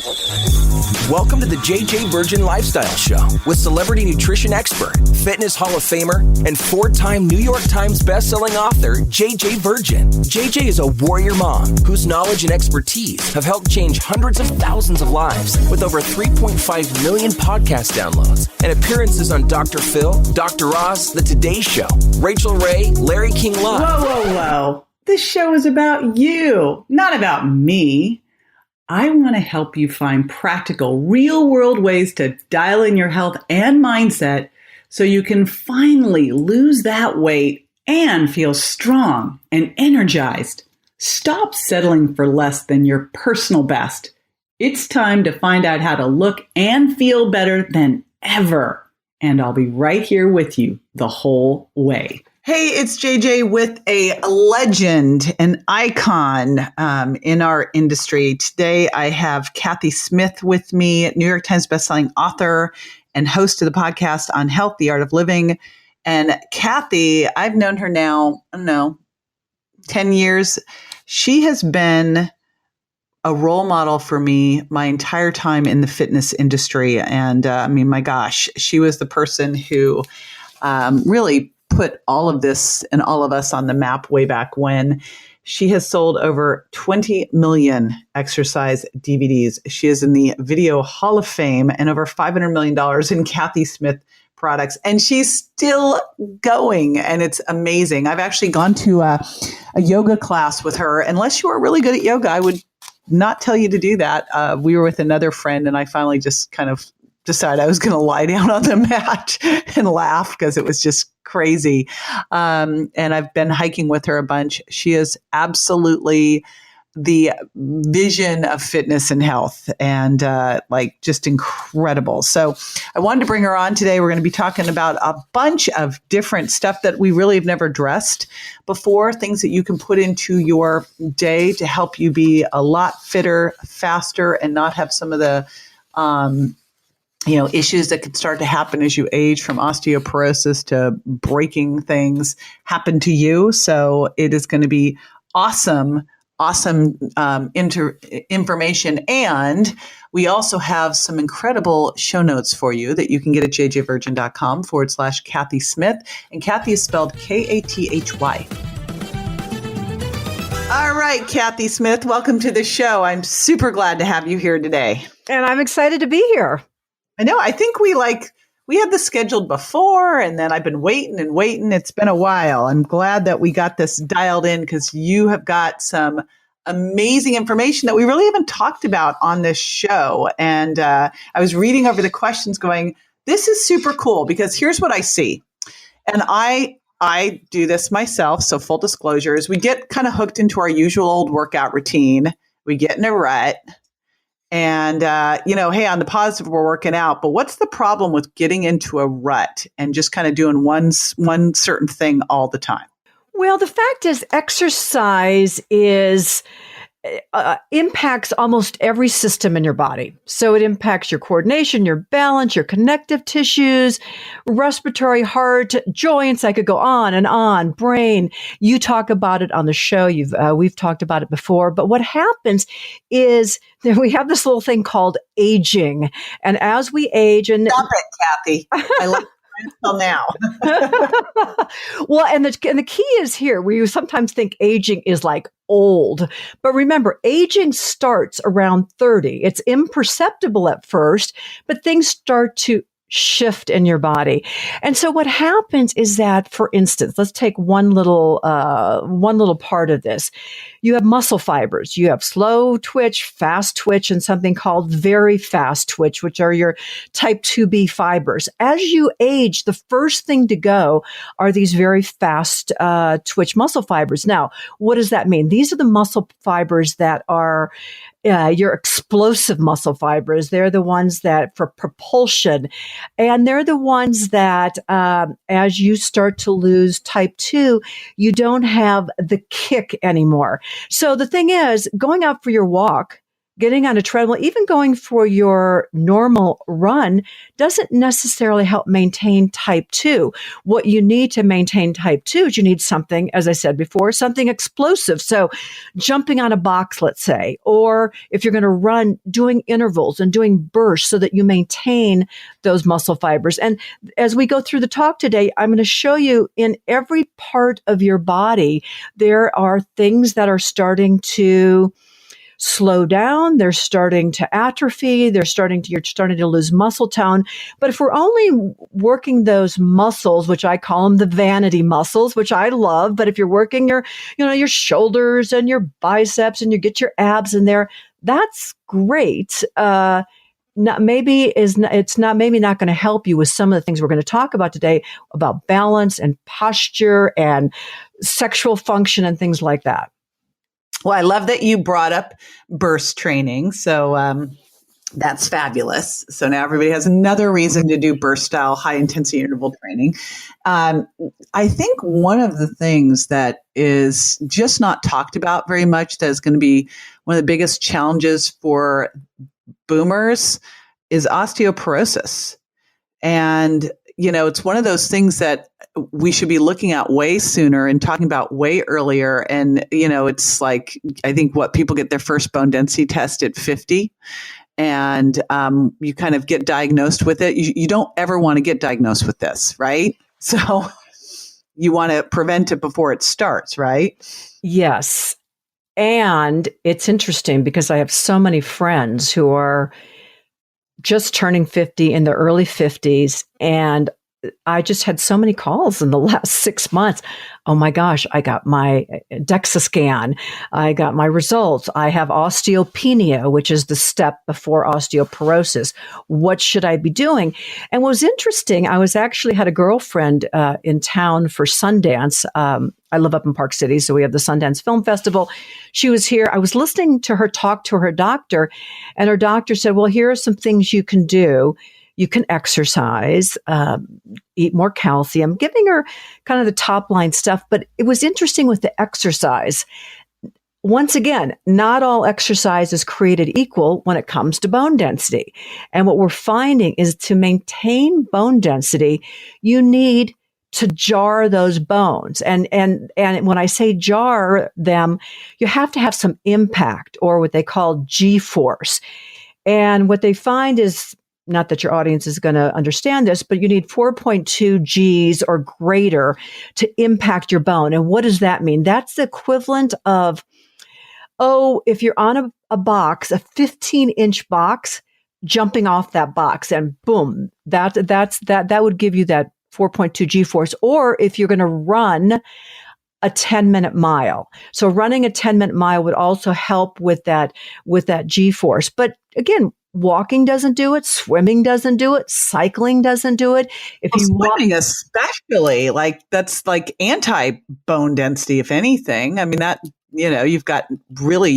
Welcome to the JJ Virgin Lifestyle Show with celebrity nutrition expert, fitness Hall of Famer, and 4-time New York Times bestselling author, JJ Virgin. JJ is a warrior mom whose knowledge and expertise have helped change hundreds of thousands of lives with over 3.5 million podcast downloads and appearances on Dr. Phil, Dr. Oz, The Today Show, Rachel Ray, Larry King Live. Whoa. This show is about you, not about me. I want to help you find practical, real-world ways to dial in your health and mindset so you can finally lose that weight and feel strong and energized. Stop settling for less than your personal best. It's time to find out how to look and feel better than ever. And I'll be right here with you the whole way. Hey, it's JJ with a legend, an icon in our industry. Today, I have Kathy Smith with me, New York Times bestselling author and host of the podcast on health, the art of living. And Kathy, I've known her now, 10 years. She has been a role model for me my entire time in the fitness industry. And my gosh, she was the person who really put all of this and all of us on the map way back when. She has sold over 20 million exercise DVDs. She is in the Video Hall of Fame and over $500 million in Kathy Smith products. And she's still going, and it's amazing. I've actually gone to a yoga class with her. Unless you are really good at yoga, I would not tell you to do that. We were with another friend, and I finally just kind of decided I was going to lie down on the mat and laugh because it was just crazy. And I've been hiking with her a bunch. She is absolutely the vision of fitness and health and just incredible. So I wanted to bring her on today. We're going to be talking about a bunch of different stuff that we really have never addressed before, things that you can put into your day to help you be a lot fitter, faster, and not have some of the issues that could start to happen as you age, from osteoporosis to breaking things, happen to you. So it is going to be awesome information. And we also have some incredible show notes for you that you can get at jjvirgin.com/Kathy Smith. And Kathy is spelled Kathy. All right, Kathy Smith, welcome to the show. I'm super glad to have you here today. And I'm excited to be here. I know. I think we had this scheduled before, and then I've been waiting. It's been a while. I'm glad that we got this dialed in because you have got some amazing information that we really haven't talked about on this show. And I was reading over the questions going, this is super cool because here's what I see. And I do this myself. So full disclosure is we get kind of hooked into our usual old workout routine. We get in a rut. And, hey, on the positive, we're working out. But what's the problem with getting into a rut and just kind of doing one certain thing all the time? Well, the fact is exercise impacts almost every system in your body. So it impacts your coordination, your balance, your connective tissues, respiratory, heart, joints. I could go on and on, brain. You talk about it on the show. We've talked about it before. But what happens is that we have this little thing called aging. And as we age, and stop it, Kathy. I love until now. Well, and the key is here, where you sometimes think aging is like old. But remember, aging starts around 30. It's imperceptible at first, but things start to shift in your body. And so what happens is that, for instance, let's take one little part of this. You have muscle fibers. You have slow twitch, fast twitch, and something called very fast twitch, which are your type 2B fibers. As you age, the first thing to go are these very fast twitch muscle fibers. Now, what does that mean? These are the muscle fibers that are your explosive muscle fibers. They're the ones that for propulsion. And they're the ones that as you start to lose type 2, you don't have the kick anymore. So the thing is, going out for your walk, getting on a treadmill, even going for your normal run doesn't necessarily help maintain type 2. What you need to maintain type 2 is you need something, as I said before, something explosive. So jumping on a box, let's say, or if you're going to run, doing intervals and doing bursts so that you maintain those muscle fibers. And as we go through the talk today, I'm going to show you in every part of your body, there are things that are starting to slow down. They're starting to atrophy. You're starting to lose muscle tone. But if we're only working those muscles, which I call them the vanity muscles, which I love, but if you're working your shoulders and your biceps and you get your abs in there, that's great. Maybe not going to help you with some of the things we're going to talk about today about balance and posture and sexual function and things like that. Well, I love that you brought up burst training. So that's fabulous. So now everybody has another reason to do burst style high intensity interval training. I think one of the things that is just not talked about very much that is going to be one of the biggest challenges for boomers is osteoporosis. And it's one of those things that we should be looking at way sooner and talking about way earlier. And, it's like, I think people get their first bone density test at 50 and you kind of get diagnosed with it. You don't ever want to get diagnosed with this, right? So you want to prevent it before it starts, right? Yes. And it's interesting because I have so many friends who are just turning 50 in their early 50s. And I just had so many calls in the last 6 months. Oh my gosh, I got my DEXA scan. I got my results. I have osteopenia, which is the step before osteoporosis. What should I be doing? And what was interesting, I had a girlfriend in town for Sundance. I live up in Park City, so we have the Sundance Film Festival. She was here. I was listening to her talk to her doctor, and her doctor said, well, here are some things you can do. You can exercise, eat more calcium, giving her kind of the top line stuff. But it was interesting with the exercise. Once again, not all exercise is created equal when it comes to bone density. And what we're finding is to maintain bone density, you need to jar those bones. And when I say jar them, you have to have some impact or what they call G-force. And what they find is, not that your audience is going to understand this, but you need 4.2 Gs or greater to impact your bone. And what does that mean? That's the equivalent of, if you're on a box, a 15-inch box, jumping off that box and boom, that would give you that 4.2 G-force. Or if you're going to run a 10-minute mile. So running a 10-minute mile would also help with that G-force. But again, walking doesn't do it. Swimming doesn't do it. Cycling doesn't do it. Swimming especially, that's like anti-bone density, if anything. I mean, that, you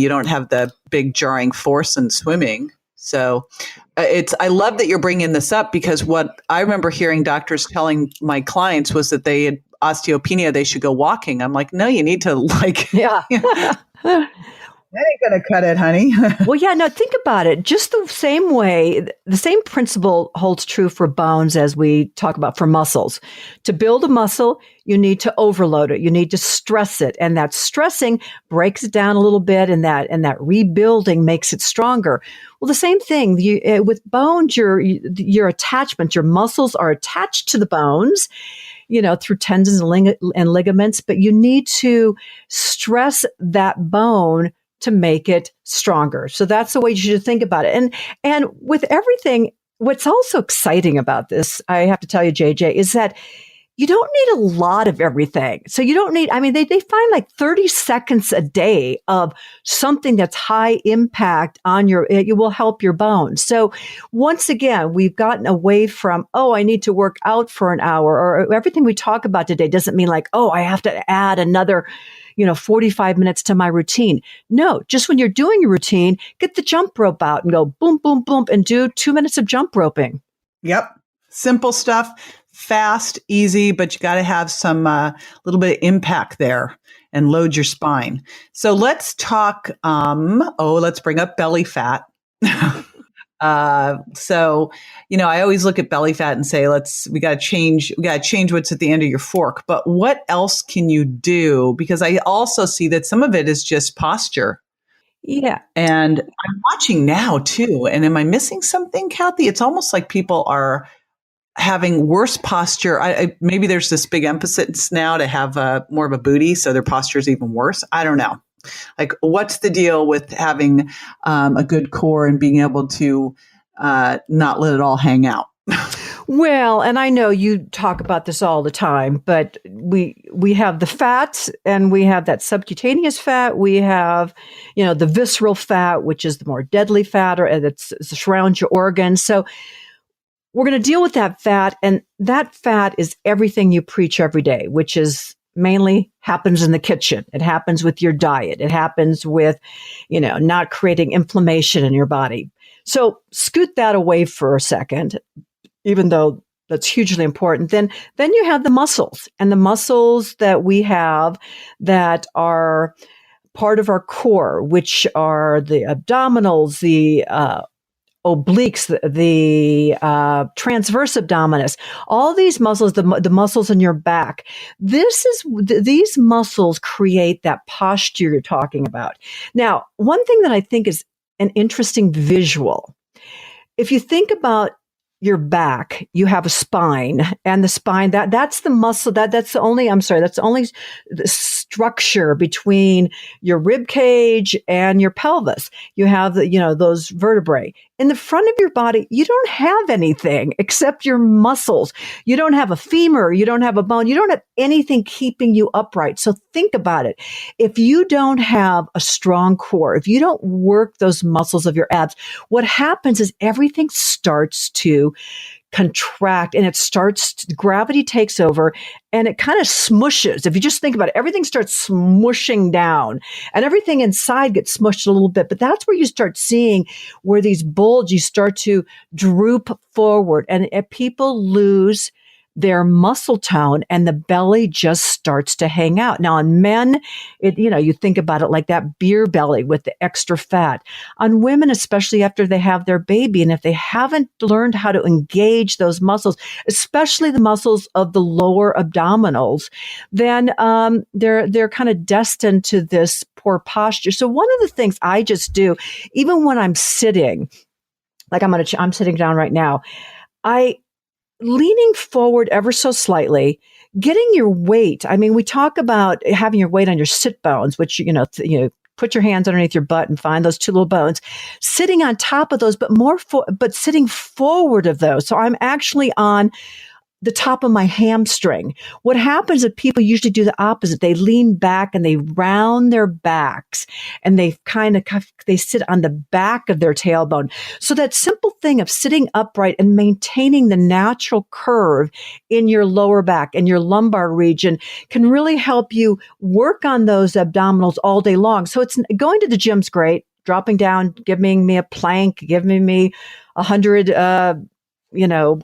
don't have the big jarring force in swimming. So I love that you're bringing this up because what I remember hearing doctors telling my clients was that they had osteopenia, they should go walking. I'm like, no, you need to yeah. That ain't going to cut it, honey. Well, yeah, no, think about it. Just the same way, the same principle holds true for bones as we talk about for muscles. To build a muscle, you need to overload it. You need to stress it. And that stressing breaks it down a little bit and that rebuilding makes it stronger. Well, the same thing with bones, your attachment, your muscles are attached to the bones, through tendons and ligaments, but you need to stress that bone to make it stronger. So that's the way you should think about it. And with everything, what's also exciting about this, I have to tell you, JJ, is that you don't need a lot of everything. So you don't need, they find like 30 seconds a day of something that's high impact on it will help your bones. So once again, we've gotten away from, I need to work out for an hour, or everything we talk about today doesn't mean like, I have to add another 45 minutes to my routine. No, just when you're doing your routine, get the jump rope out and go boom, boom, boom, and do 2 minutes of jump roping. Yep. Simple stuff, fast, easy, but you got to have some little bit of impact there. and load your spine. So let's talk, let's bring up belly fat. I always look at belly fat and say, we got to change what's at the end of your fork. But what else can you do? Because I also see that some of it is just posture. Yeah. And I'm watching now too. And am I missing something, Kathy? It's almost like people are having worse posture. Maybe there's this big emphasis now to have more of a booty, so their posture is even worse. I don't know. Like, what's the deal with having a good core and being able to not let it all hang out? Well, and I know you talk about this all the time, but we have the fat, and we have that subcutaneous fat. We have, the visceral fat, which is the more deadly fat, or that surrounds your organs. So we're going to deal with that fat, and that fat is everything you preach every day, which is mainly happens in the kitchen. It happens with your diet. It happens with, not creating inflammation in your body. So scoot that away for a second, even though that's hugely important. Then you have the muscles, and the muscles that we have that are part of our core, which are the abdominals, the obliques, the transverse abdominis, all these muscles, the muscles in your back. These muscles create that posture you're talking about. Now, one thing that I think is an interesting visual, if you think about your back, you have a spine, and the spine, that's the muscle, that's the only the structure between your rib cage and your pelvis. You have those vertebrae. In the front of your body, you don't have anything except your muscles. You don't have a femur, you don't have a bone, you don't have anything keeping you upright. So think about it. If you don't have a strong core, if you don't work those muscles of your abs, what happens is everything starts to contract, and gravity takes over, and it kind of smushes. If you just think about it, everything starts smushing down, and everything inside gets smushed a little bit. But that's where you start seeing where these you start to droop forward, and people lose their muscle tone, and the belly just starts to hang out. Now, on men, you think about it like that beer belly with the extra fat. On women, especially after they have their baby, and if they haven't learned how to engage those muscles, especially the muscles of the lower abdominals, then they're kind of destined to this poor posture. So one of the things I just do, even when I'm sitting, like I'm sitting down right now, leaning forward ever so slightly, getting your weight. I mean, we talk about having your weight on your sit bones, which, put your hands underneath your butt and find those two little bones, sitting on top of those, but sitting forward of those. So I'm actually on the top of my hamstring. What happens is people usually do the opposite. They lean back and they round their backs, and they sit on the back of their tailbone. So that simple thing of sitting upright and maintaining the natural curve in your lower back and your lumbar region can really help you work on those abdominals all day long. So it's going to the gym's great. Dropping down, giving me a plank, giving me 100,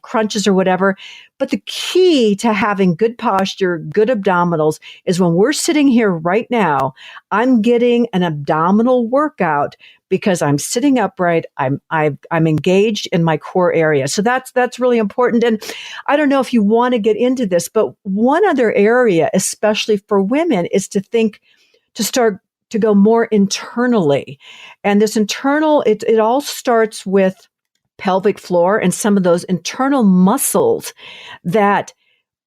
crunches or whatever. But the key to having good posture, good abdominals is when we're sitting here right now, I'm getting an abdominal workout because I'm sitting upright. I'm engaged in my core area. So that's really important. And I don't know if you want to get into this, but one other area, especially for women, is to start to go more internally. And this internal, it all starts with pelvic floor and some of those internal muscles that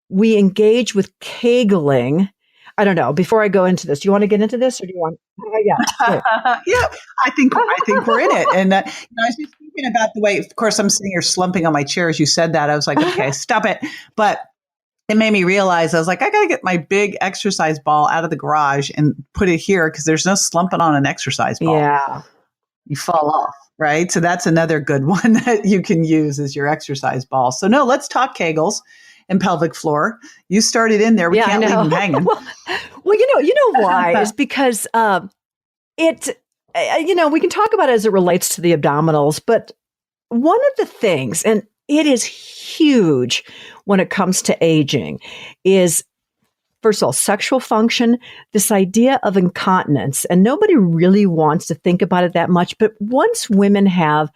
we engage with Kegling. I don't know. Before I go into this, do you want to get into this, or do you want? Yeah, yeah. I think we're in it. And I was just thinking about the way. Of course, I'm sitting here slumping on my chair as you said that. I was like, okay, stop it. But it made me realize, I was like, I got to get my big exercise ball out of the garage and put it here, because there's no slumping on an exercise ball. Yeah, you fall off. Right. So that's another good one that you can use as your exercise ball. So no, let's talk Kegels and pelvic floor. You started in there. We can't leave them hanging. well, you know why? Is because we can talk about it as it relates to the abdominals, but one of the things, and it is huge when it comes to aging, is first of all, sexual function, this idea of incontinence, and nobody really wants to think about it that much. But once women have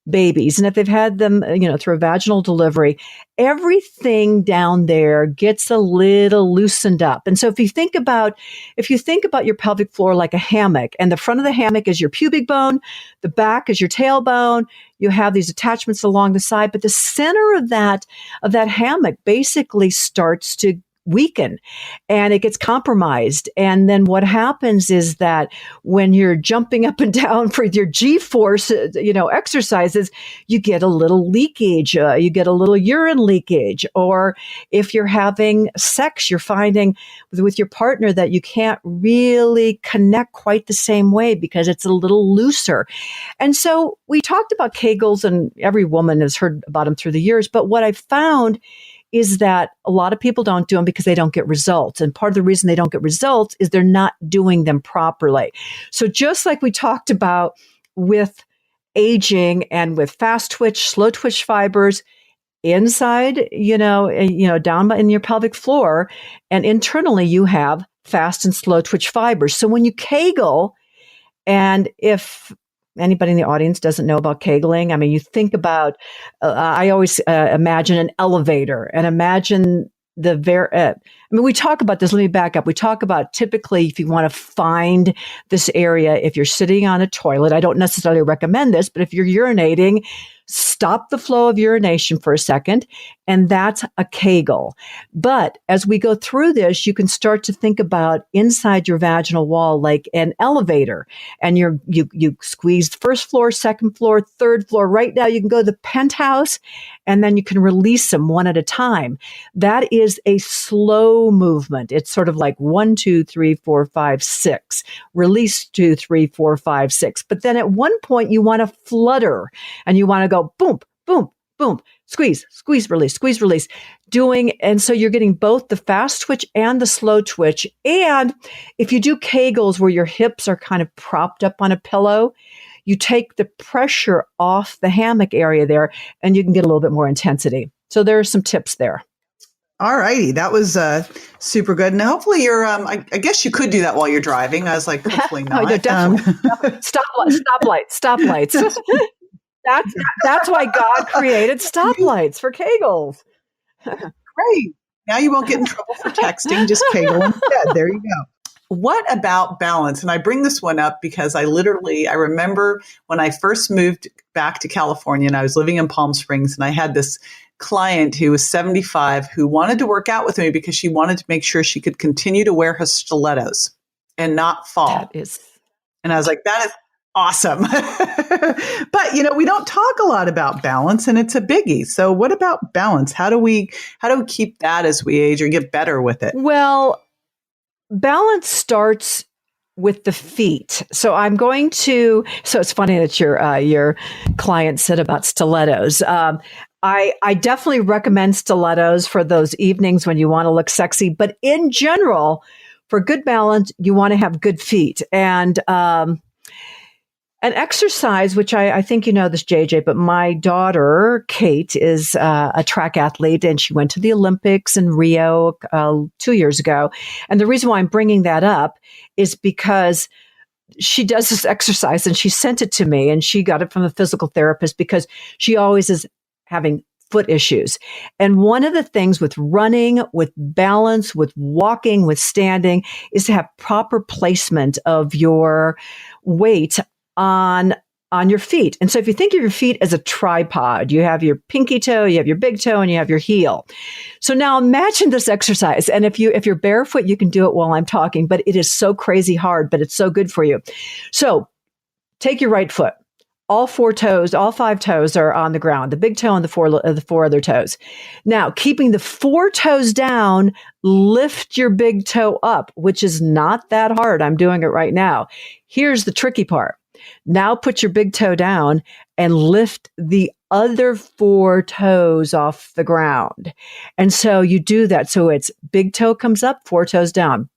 babies, and if they've had them, through a vaginal delivery, everything down there gets a little loosened up. And so if you think about your pelvic floor like a hammock, and the front of the hammock is your pubic bone, the back is your tailbone, you have these attachments along the side, but the center of that hammock basically starts to weaken and it gets compromised. And then what happens is that when you're jumping up and down for your G-force, exercises, you get a little leakage, you get a little urine leakage. Or if you're having sex, you're finding with your partner that you can't really connect quite the same way because it's a little looser. And so we talked about Kegels, and every woman has heard about them through the years. But what I found is that a lot of people don't do them because they don't get results. And part of the reason they don't get results is they're not doing them properly. So just like we talked about with aging and with fast twitch, slow twitch fibers inside, down in your pelvic floor, and internally you have fast and slow twitch fibers. So when you Kegel, and if anybody in the audience doesn't know about Kegling, I mean, you think about, I always imagine an elevator and imagine we talk about this. Let me back up. We talk about typically if you want to find this area, if you're sitting on a toilet, I don't necessarily recommend this, but if you're urinating, stop the flow of urination for a second, and that's a Kegel. But as we go through this, you can start to think about inside your vaginal wall like an elevator, and you squeeze first floor, second floor, third floor. Right now, you can go to the penthouse, and then you can release them one at a time. That is a slow movement. It's sort of like 1, 2, 3, 4, 5, 6. Release 2, 3, 4, 5, 6. But then at one point, you want to flutter, and you want to go boom, boom, boom, squeeze, release, and so you're getting both the fast twitch and the slow twitch. And if you do Kegels where your hips are kind of propped up on a pillow, you take the pressure off the hammock area there and you can get a little bit more intensity. So there are some tips there. All righty. That was super good. And hopefully you're, I guess you could do that while you're driving. I was like, hopefully not. No, definitely. Stoplights. That's why God created stoplights for Kegels. Great. Now you won't get in trouble for texting, just Kegel instead. There you go. What about balance? And I bring this one up because I remember when I first moved back to California and I was living in Palm Springs, and I had this client who was 75 who wanted to work out with me because she wanted to make sure she could continue to wear her stilettos and not fall. And I was like, that is awesome. But, we don't talk a lot about balance, and it's a biggie. So what about balance? How do we keep that as we age or get better with it? Well, balance starts with the feet. So it's funny that your client said about stilettos. I definitely recommend stilettos for those evenings when you want to look sexy, but in general, for good balance, you want to have good feet. And an exercise, which I think you know this, JJ, but my daughter, Kate, is a track athlete, and she went to the Olympics in Rio 2 years ago. And the reason why I'm bringing that up is because she does this exercise, and she sent it to me, and she got it from a physical therapist because she always is having foot issues. And one of the things with running, with balance, with walking, with standing is to have proper placement of your weight on your feet. And so if you think of your feet as a tripod, you have your pinky toe, you have your big toe, and you have your heel. So now imagine this exercise. And if you're barefoot, you can do it while I'm talking, but it is so crazy hard, but it's so good for you. So take your right foot. All 4 toes, all 5 toes are on the ground, the big toe and the four other toes. Now, keeping the 4 toes down, lift your big toe up, which is not that hard. I'm doing it right now. Here's the tricky part. Now put your big toe down and lift the other 4 toes off the ground. And so you do that. So it's big toe comes up, 4 toes down.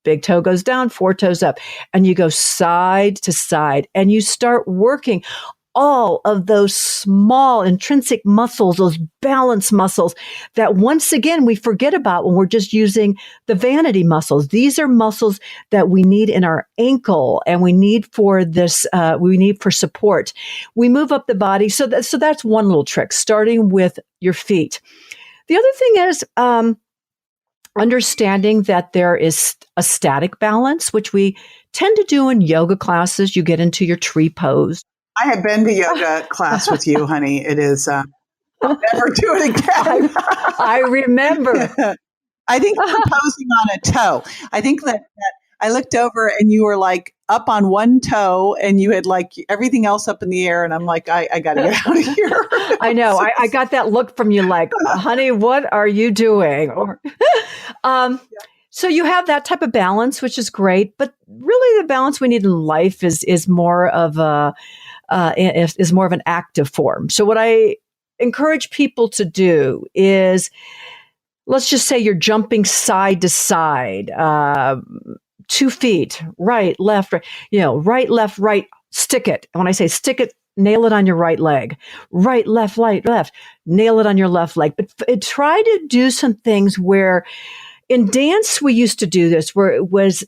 Big toe goes down, 4 toes up, and you go side to side, and you start working all of those small intrinsic muscles, those balance muscles that once again we forget about when we're just using the vanity muscles. These are muscles that we need in our ankle and we need for this, we need for support. We move up the body. So that's one little trick, starting with your feet. The other thing is, understanding that there is a static balance, which we tend to do in yoga classes. You get into your tree pose. I have been to yoga class with you, honey. It is, I'll never do it again. I remember. I think you were posing on a toe. I think that I looked over and you were like up on one toe and you had like everything else up in the air. And I'm like, I got to get out of here. I know. I got that look from you like, honey, what are you doing? Or, so you have that type of balance, which is great. But really the balance we need in life is more of is more of an active form. So what I encourage people to do is, let's just say you're jumping side to side, 2 feet, right, left, right, right, left, right, stick it. And when I say stick it, nail it on your right leg, right, left, nail it on your left leg. But try to do some things where in dance, we used to do this where it was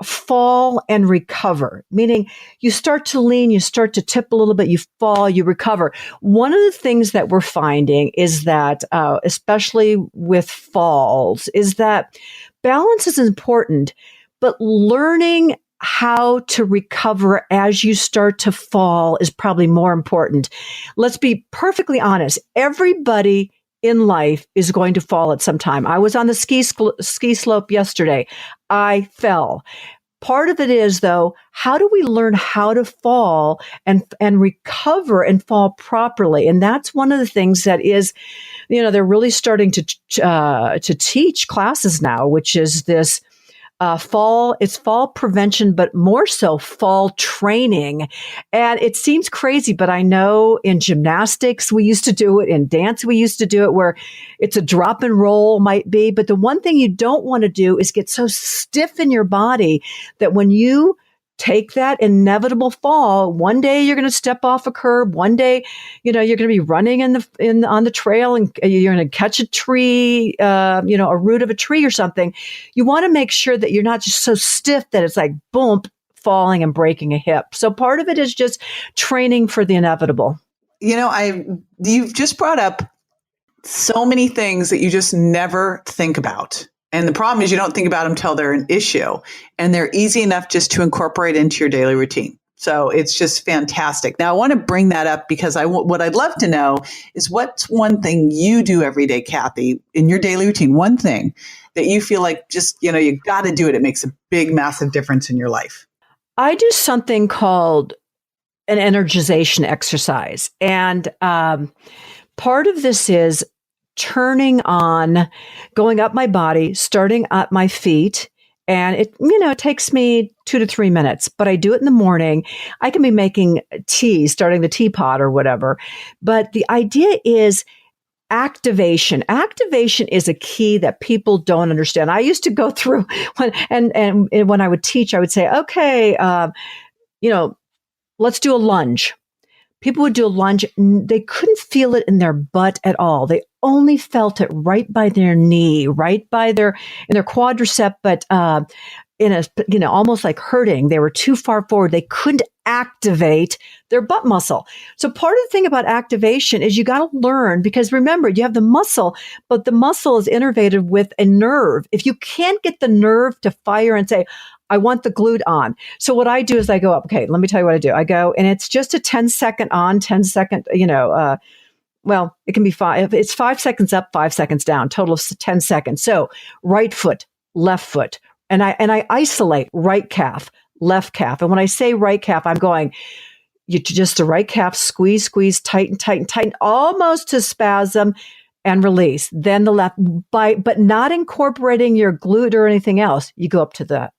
fall and recover, meaning you start to lean, you start to tip a little bit, you fall, you recover. One of the things that we're finding is that, especially with falls, is that balance is important, but learning how to recover as you start to fall is probably more important. Let's be perfectly honest. Everybody in life is going to fall at some time. I was on the ski slope yesterday. I fell. Part of it is, though, how do we learn how to fall and recover and fall properly? And that's one of the things that is, they're really starting to teach classes now, which is this it's fall prevention, but more so fall training. And it seems crazy, but I know in gymnastics, we used to do it. In dance, we used to do it where it's a drop and roll might be. But the one thing you don't want to do is get so stiff in your body that when you take that inevitable fall, one day you're going to step off a curb. One day, you're going to be running on the trail and you're going to catch a tree, a root of a tree or something. You want to make sure that you're not just so stiff that it's like boom, falling and breaking a hip. So part of it is just training for the inevitable. You've just brought up so many things that you just never think about. And the problem is you don't think about them until they're an issue, and they're easy enough just to incorporate into your daily routine. So it's just fantastic. Now I want to bring that up because what I'd love to know is what's one thing you do every day, Kathy, in your daily routine, one thing that you feel like just, you got to do it. It makes a big, massive difference in your life. I do something called an energization exercise. And part of this is turning on, going up my body, starting at my feet. And it takes me 2 to 3 minutes, but I do it in the morning. I can be making tea, starting the teapot or whatever. But the idea is activation. Activation is a key that people don't understand. I used to go through when I would teach, I would say, okay, let's do a lunge. People would do a lunge. They couldn't feel it in their butt at all. They only felt it right by their knee, right by in their quadricep, but almost like hurting. They were too far forward. They couldn't activate their butt muscle. So part of the thing about activation is you got to learn, because remember, you have the muscle, but the muscle is innervated with a nerve. If you can't get the nerve to fire and say, I want the glute on. So what I do is I go up. Okay, let me tell you what I do. I go, and it's just a 10-second on, 10-second, well, it can be 5. It's 5 seconds up, 5 seconds down, total of 10 seconds. So right foot, left foot. And I isolate right calf, left calf. And when I say right calf, I'm going, just the right calf, squeeze, tighten, almost to spasm and release. Then the left, but not incorporating your glute or anything else. You go up to the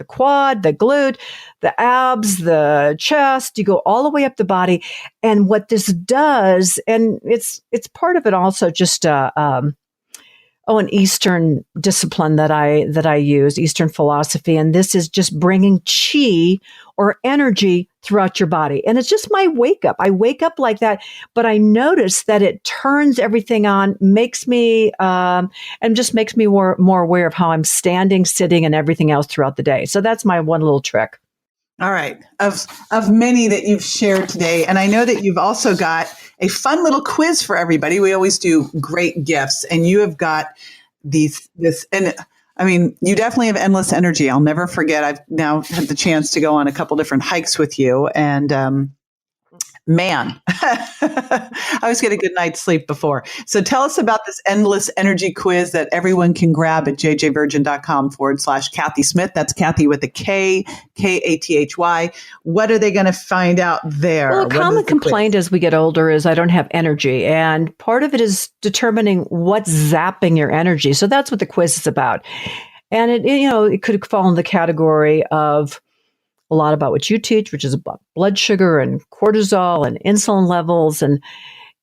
quad, the glute, the abs, the chest. You go all the way up the body. And what this does, and it's part of it also just an Eastern discipline that I use, Eastern philosophy. And this is just bringing chi or energy throughout your body. And it's just my wake up. I wake up like that, but I notice that it turns everything on, makes me, and just makes me more aware of how I'm standing, sitting, and everything else throughout the day. So that's my one little trick. All right. Of many that you've shared today. And I know that you've also got a fun little quiz for everybody. We always do great gifts, and you have got and I mean, you definitely have endless energy. I'll never forget. I've now had the chance to go on a couple different hikes with you, and man, I always get a good night's sleep before. So tell us about this endless energy quiz that everyone can grab at jjvirgin.com/Kathy Smith. That's Kathy with a K, Kathy. What are they going to find out there? Well, a common complaint as we get older is I don't have energy. And part of it is determining what's zapping your energy. So that's what the quiz is about. And it could fall in the category of a lot about what you teach, which is about blood sugar and cortisol and insulin levels. And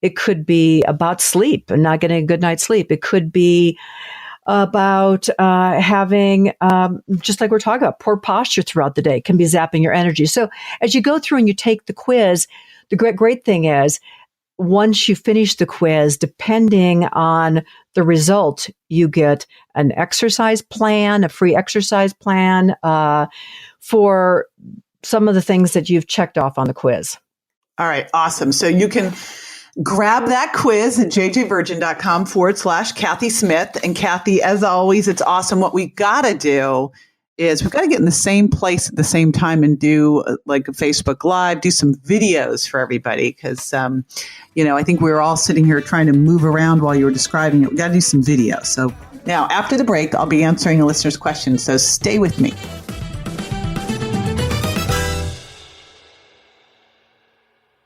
it could be about sleep and not getting a good night's sleep. It could be about having, just like we're talking about, poor posture throughout the day can be zapping your energy. So as you go through and you take the quiz, the great thing is once you finish the quiz, depending on the result, you get an exercise plan, a free exercise plan for some of the things that you've checked off on the quiz. All right. Awesome. So you can grab that quiz at jjvirgin.com/Kathy Smith. And Kathy, as always, it's awesome. What we got to do is we've got to get in the same place at the same time and do like a Facebook Live, do some videos for everybody. Because, I think we were all sitting here trying to move around while you were describing it. We got to do some video. So now after the break, I'll be answering a listener's questions. So stay with me.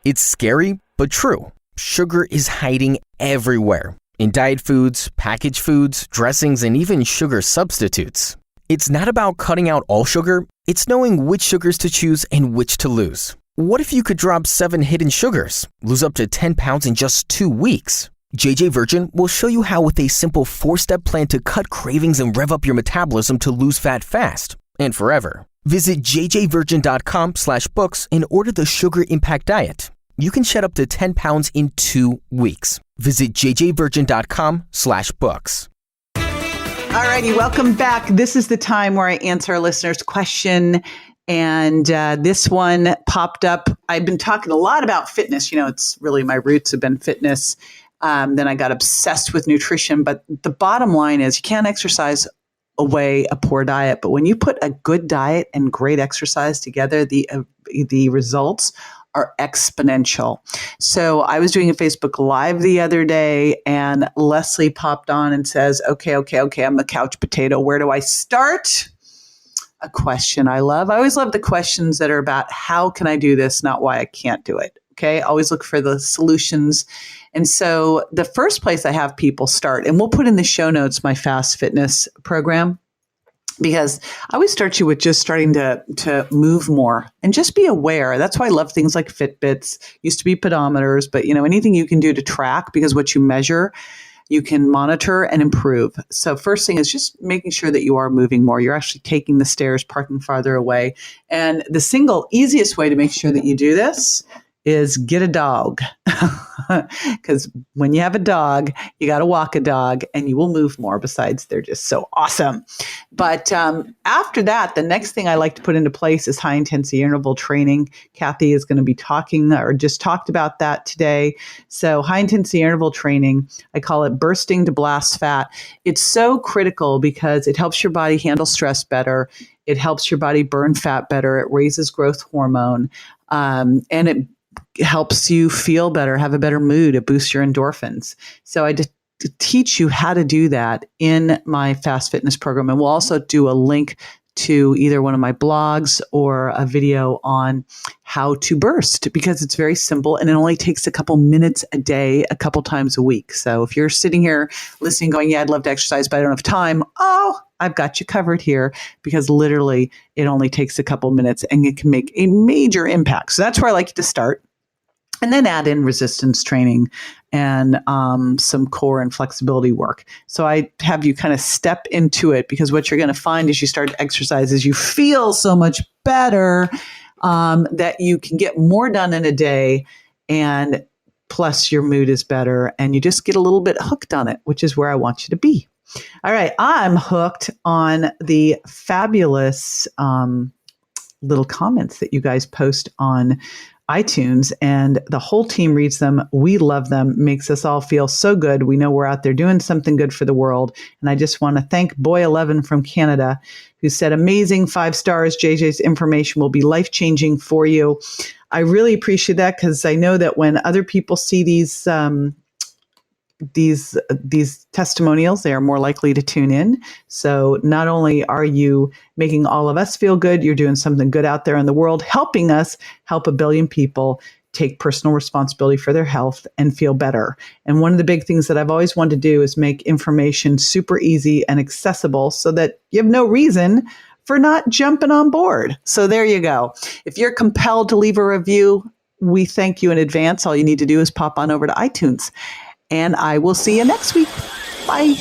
It's scary, but true. Sugar is hiding everywhere. In diet foods, packaged foods, dressings, and even sugar substitutes. It's not about cutting out all sugar, it's knowing which sugars to choose and which to lose. What if you could drop 7 hidden sugars, lose up to 10 pounds in just 2 weeks? JJ Virgin will show you how with a simple 4-step plan to cut cravings and rev up your metabolism to lose fat fast and forever. Visit jjvirgin.com/books and order the Sugar Impact Diet. You can shed up to 10 pounds in 2 weeks. Visit jjvirgin.com/books. All righty, welcome back. This is the time where I answer a listener's question. And this one popped up. I've been talking a lot about fitness. It's really my roots have been fitness. Then I got obsessed with nutrition. But the bottom line is you can't exercise away a poor diet. But when you put a good diet and great exercise together, the results are exponential. So I was doing a Facebook Live the other day and Leslie popped on and says, okay, I'm a couch potato. Where do I start? A question I love. I always love the questions that are about how can I do this, not why I can't do it. Okay. Always look for the solutions. And so the first place I have people start, and we'll put in the show notes, my fast fitness program, because I always start you with just starting to move more and just be aware. That's why I love things like Fitbits, used to be pedometers, but anything you can do to track, because what you measure, you can monitor and improve. So first thing is just making sure that you are moving more. You're actually taking the stairs, parking farther away. And the single easiest way to make sure that you do this is get a dog. Because when you have a dog, you got to walk a dog and you will move more. Besides, they're just so awesome. But after that, the next thing I like to put into place is high intensity interval training. Kathy is going to be talking or just talked about that today. So high intensity interval training, I call it bursting to blast fat. It's so critical because it helps your body handle stress better. It helps your body burn fat better. It raises growth hormone. And it helps you feel better, have a better mood. It boosts your endorphins. So I just teach you how to do that in my fast fitness program. And we'll also do a link to either one of my blogs or a video on how to burst, because it's very simple and it only takes a couple minutes a day, a couple times a week. So if you're sitting here listening, going, yeah, I'd love to exercise, but I don't have time. Oh, I've got you covered here, because literally it only takes a couple minutes and it can make a major impact. So that's where I like to start. And then add in resistance training and some core and flexibility work. So I have you kind of step into it, because what you're going to find as you start to exercise is you feel so much better, that you can get more done in a day, and plus your mood is better, and you just get a little bit hooked on it, which is where I want you to be. All right, I'm hooked on the fabulous little comments that you guys post on iTunes, and the whole team reads them. We love them. Makes us all feel so good. We know we're out there doing something good for the world. And I just want to thank Boy11 from Canada, who said, amazing, 5 stars. JJ's information will be life-changing for you. I really appreciate that, because I know that when other people see these testimonials, they are more likely to tune in. So not only are you making all of us feel good, you're doing something good out there in the world, helping us help 1 billion people take personal responsibility for their health and feel better. And one of the big things that I've always wanted to do is make information super easy and accessible, so that you have no reason for not jumping on board. So there you go. If you're compelled to leave a review, we thank you in advance. All you need to do is pop on over to iTunes. And I will see you next week. Bye.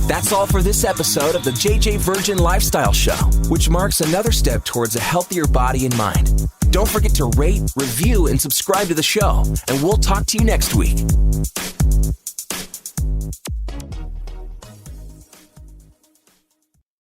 That's all for this episode of the JJ Virgin Lifestyle Show, which marks another step towards a healthier body and mind. Don't forget to rate, review, and subscribe to the show, and we'll talk to you next week.